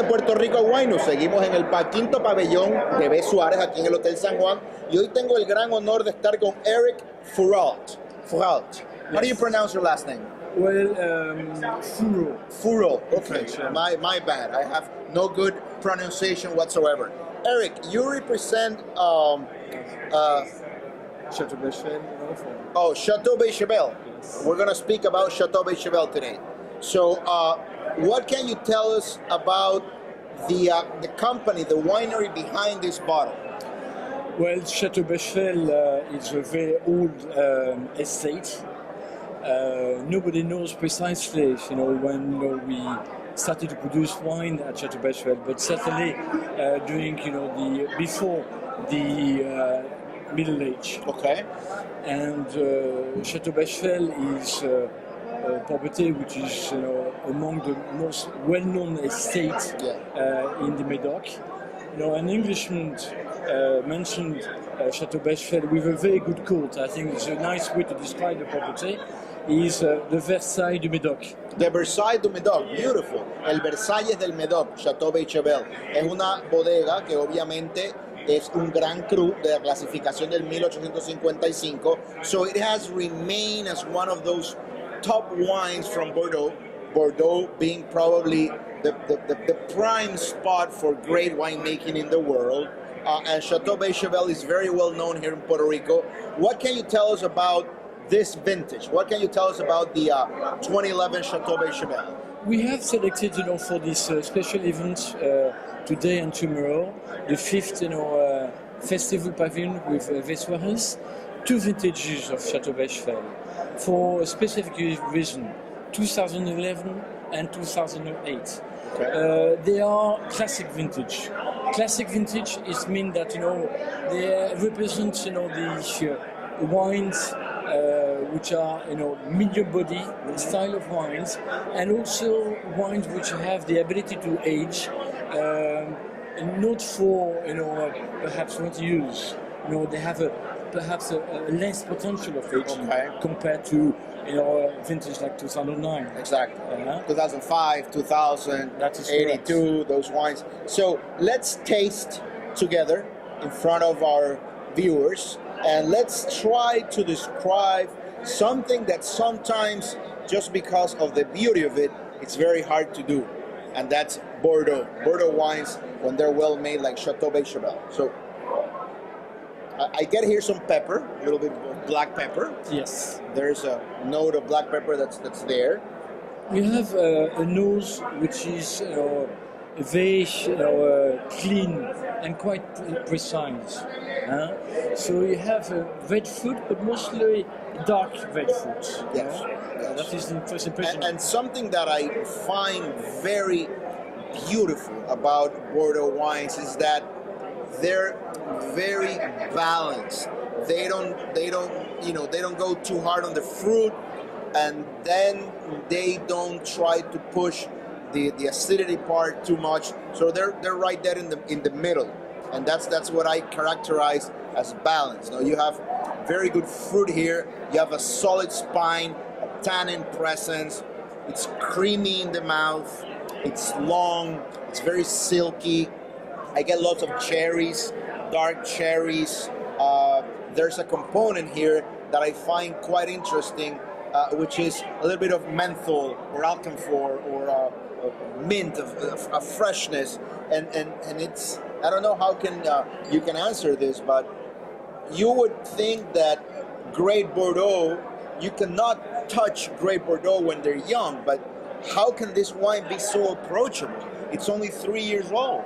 Puerto Rico Wine News. Seguimos en el quinto pabellón de Suárez, aquí en el Hotel San Juan. Y hoy tengo el gran honor de estar con Eric Furault. How do you pronounce your last name? Well, Furault. Okay, French, yeah. my bad. I have no good pronunciation whatsoever. Eric, you represent Chateau Beychevelle, Chateau Beychevelle. Yes. We're going to speak about Chateau Beychevelle today. So, what can you tell us about the company, the winery behind this bottle? Well, Chateau Beychevelle is a very old estate. Nobody knows precisely, when we started to produce wine at Chateau Beychevelle, but certainly during, before the Middle Age. Okay. And Chateau Beychevelle is a property which is among the most well-known estates in the Medoc. An Englishman mentioned Chateau Beychevelle with a very good quote. I think it's a nice way to describe the property. Is the Versailles du Médoc. The Versailles du Médoc, beautiful. El Versalles del Médoc, Chateau Beychevelle. Es una bodega que obviamente es un gran cru de la clasificación del 1855. So it has remained as one of those top wines from Bordeaux. Bordeaux being probably the prime spot for great winemaking in the world. And Chateau Beychevelle is very well known here in Puerto Rico. What can you tell us about this vintage? What can you tell us about the 2011 Chateau Beychevelle? We have selected, for this special event today and tomorrow, the fifth, festival pavilion with Suárez, two vintages of Chateau Beychevelle for a specific reason, 2011 and 2008. Okay. They are classic vintage. Classic vintage is mean that they represent the wines which are medium body style of wines, and also wines which have the ability to age, not for perhaps 20 years. They have perhaps a less potential of aging compared to vintage like 2009. Exactly. 2005, 2000, 82, those wines. So let's taste together in front of our viewers, and let's try to describe something that sometimes, just because of the beauty of it, it's very hard to do, and that's Bordeaux. Bordeaux wines, when they're well made, like Chateau Beychevelle. So I get here some pepper, a little bit of black pepper. Yes. There's a note of black pepper that's there. We have a nose which is very clean and quite precise. So you have red fruit, but mostly dark red fruit. Yes. That is the first impression. And something that I find very beautiful about Bordeaux wines is that they're very balanced. They don't go too hard on the fruit, and then they don't try to push the acidity part too much. So they're right there in the middle, and that's what I characterize as balance. You have very good fruit here. You have a solid spine, a tannin presence. It's creamy in the mouth. It's long. It's very silky. I get lots of cherries, dark cherries. There's a component here that I find quite interesting, which is a little bit of menthol or alcanfor or mint of freshness, and it's, I don't know how you can answer this, but you would think that Great Bordeaux, you cannot touch Great Bordeaux when they're young, but how can this wine be so approachable? It's only 3 years old.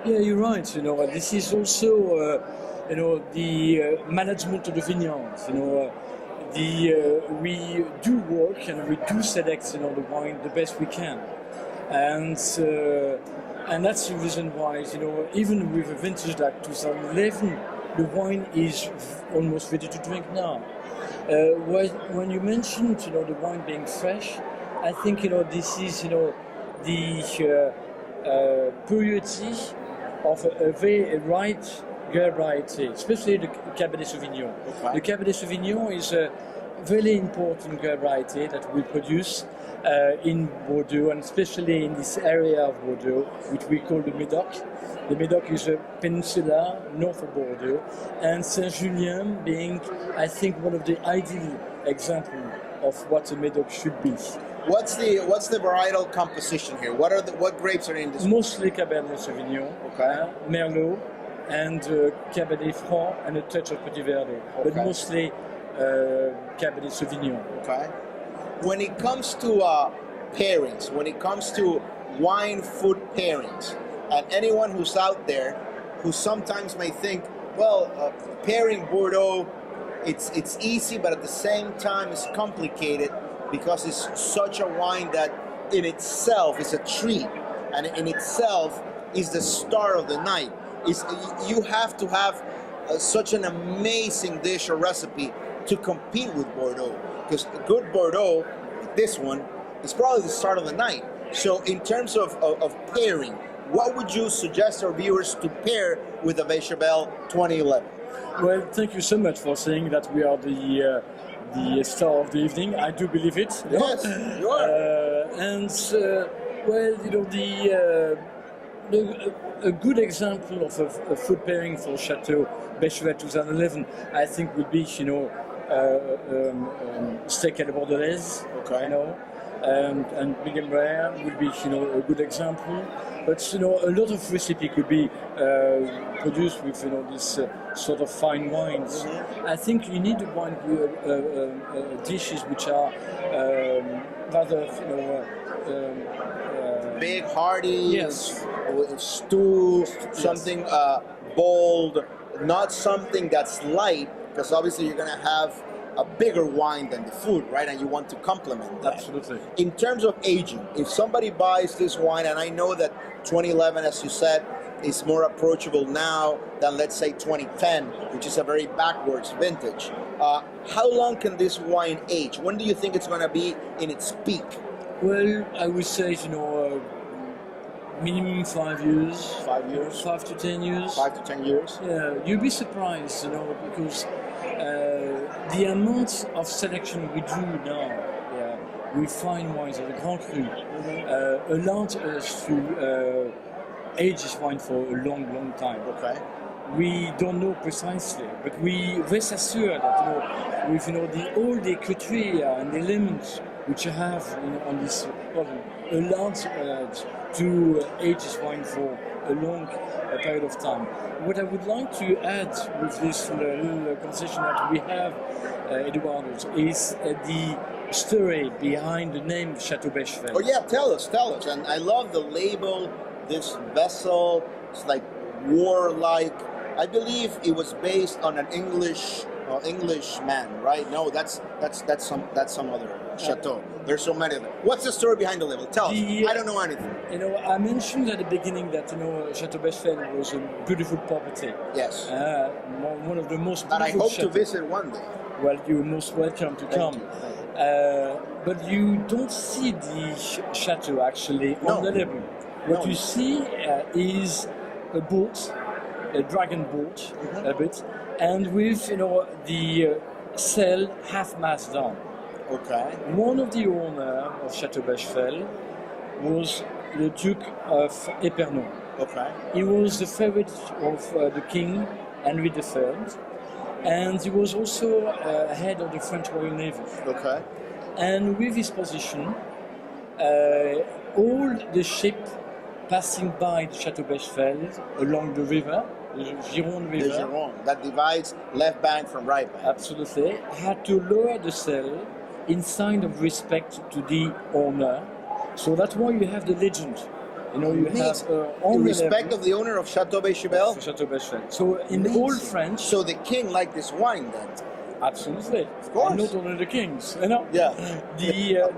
Yeah, you're right. This is also the management of the vineyards. We do work and we do select the wine the best we can, and that's the reason why even with a vintage like 2011, the wine is almost ready to drink now. When you mentioned the wine being fresh, I think this is the purity of a very right variety, especially the Cabernet Sauvignon. Okay. The Cabernet Sauvignon is really important variety that we produce in Bordeaux, and especially in this area of Bordeaux, which we call the Médoc. The Médoc is a peninsula north of Bordeaux, and Saint-Julien being, I think, one of the ideal examples of what a Médoc should be. What's the varietal composition here? What grapes are in this? Mostly Cabernet Sauvignon, Merlot, and Cabernet Franc, and a touch of Petit Verdot, but mostly Cabernet Sauvignon. Okay. When it comes to pairings, when it comes to wine-food pairings, and anyone who's out there who sometimes may think, well, pairing Bordeaux, it's easy, but at the same time it's complicated because it's such a wine that in itself is a treat, and in itself is the star of the night. You have to have such an amazing dish or recipe to compete with Bordeaux, because a good Bordeaux, this one, is probably the start of the night. So in terms of pairing, what would you suggest our viewers to pair with the Beychevelle 2011? Well, thank you so much for saying that we are the star of the evening. I do believe it. Yes, you are. Well, a good example of a food pairing for Chateau Beychevelle 2011, I think, would be, steak à la bordelaise, and medium rare would be, a good example. But a lot of recipe could be produced with this sort of fine wines. Mm-hmm. I think you need wine dishes which are rather big, hearty, yes, stew, something bold, not something that's light, because obviously you're going to have a bigger wine than the food, right? And you want to complement that. Absolutely. In terms of aging, if somebody buys this wine, and I know that 2011, as you said, is more approachable now than, let's say, 2010, which is a very backwards vintage. How long can this wine age? When do you think it's going to be in its peak? Well, I would say, minimum 5 years. 5 years? 5 to 10 years. 5 to 10 years? Yeah, you'll be surprised, because the amount of selection we do now, we find wines of the Grand Cru, allowed us to age this wine for a long, long time. Okay. We don't know precisely, but we rest assured that with all the criteria and the elements which you have on this bottle allowed to age this wine for a long period of time. What I would like to add with this little concession that we have, Eduardo, is the story behind the name Chateau Beychevelle. Oh yeah, tell us. And I love the label, this vessel, it's like warlike. I believe it was based on an English man, right? No, that's some other chateau. There's so many of them. What's the story behind the label? Tell us. I don't know anything. I mentioned at the beginning that Chateau Beychevelle was a beautiful property. Yes. One of the most beautiful. And I hope chateaux. to visit one day. Well, you're most welcome to come. But you don't see the chateau actually on the label. What you see is a boat, a dragon boat, a bit, and with the sail half-mast down. Okay. One of the owners of Chateau Beychevelle was the Duke of Épernon. Okay. He was the favorite of the King Henry III, and he was also head of the French Royal Navy. Okay. And with his position, all the ships passing by the Chateau Beychevelle along the river, the Gironde River, the Gironde, that divides left bank from right bank. Absolutely, had to lower the sail in sign of respect to the owner. So that's why you have the legend. You have in respect of the owner of Chateau Beychevelle. Chateau Beychevelle. So in Old French. So the king liked this wine then. Absolutely, of course. And not only the kings, Yeah.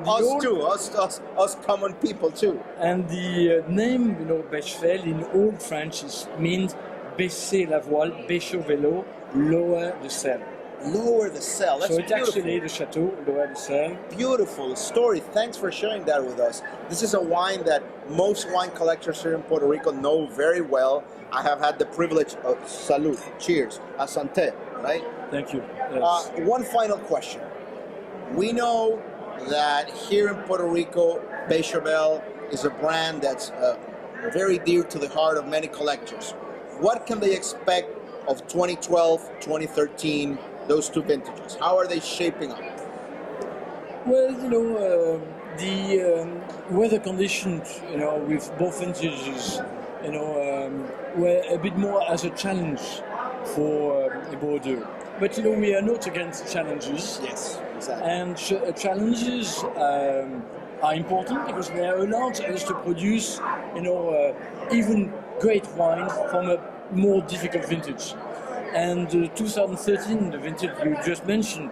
Us too, us common people too. And the name, Beychevelle in Old French means baisser la voile, baisser vélo, lower the sail. Lower the sail. That's so it's beautiful. Actually the chateau, lower the sail. Beautiful story. Thanks for sharing that with us. This is a wine that most wine collectors here in Puerto Rico know very well. I have had the privilege of Salud. Cheers. Asante, right? Thank you. Yes. One final question. We know that here in Puerto Rico, Beychevelle is a brand that's very dear to the heart of many collectors. What can they expect of 2012, 2013, those two vintages? How are they shaping up? Well, the weather conditions, with both vintages, were a bit more as a challenge for Bordeaux. But we are not against challenges. Yes, exactly. And challenges are important because they allow us to produce, even great wine from a more difficult vintage. And 2013, the vintage you just mentioned,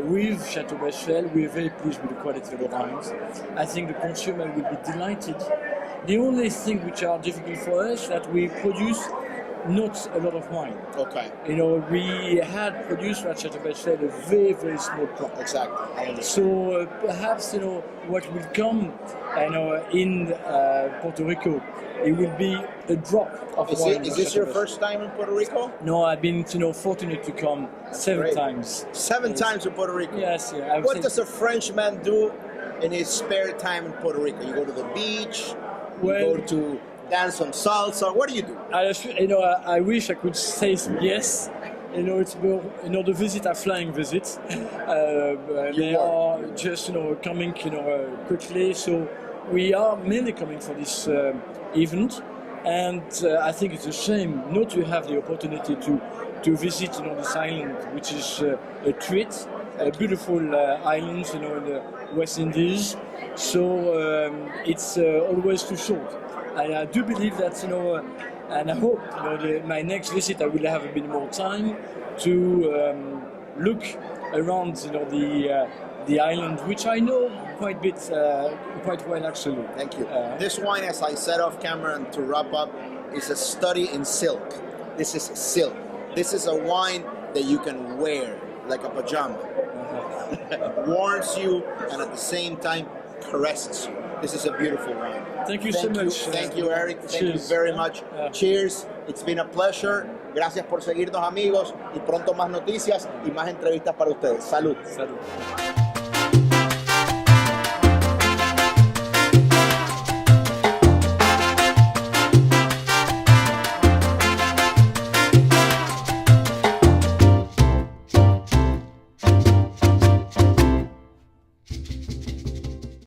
with Chateau Beychevelle, we are very pleased with the quality of the wines. I think the consumer will be delighted. The only thing which are difficult for us is that we produce not a lot of wine. Okay. We had produced at Chateau Beychevelle a very, very small crop. Exactly. So perhaps what will come in Puerto Rico, it will be a drop of wine. Is this your first time in Puerto Rico? No, I've been fortunate to come seven times. Seven times to Puerto Rico? Yes. Yeah, what does a Frenchman do in his spare time in Puerto Rico? You go to the beach, you go to dance on salsa. What do you do? I wish I could say yes. It's more, the visit are flying visits. They are just, coming, quickly. So we are mainly coming for this event. And I think it's a shame not to have the opportunity to visit, this island, which is a treat. A beautiful island, in the West Indies. So it's always too short. I do believe that, and I hope, my next visit I will have a bit more time to look around, the island, which I know quite well actually. Thank you. This wine, as I said off camera and to wrap up, is a study in silk. This is silk. This is a wine that you can wear like a pajama. Warms you and at the same time caresses you. This is a beautiful wine. Thank you so much. Thank you, Eric. Thank you Cheers. very much. Cheers. It's been a pleasure. Gracias por seguirnos, amigos. Y pronto más noticias y más entrevistas para ustedes. Salud. Salud.